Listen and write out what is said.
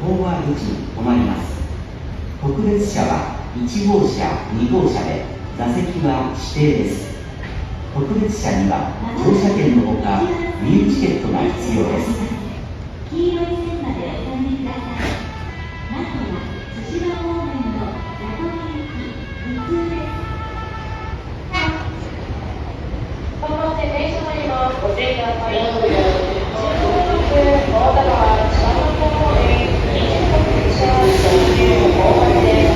飽和口に止まります。特別車は1号車、2号車で座席は指定です。特別車には乗車券のほかミューチケットが必要です。黄色い線までお進みください。名古屋、津島方面の名古屋行き2通です。頑張って電車乗り場ご注意ください。新大田川千葉方面26電車、特急大型で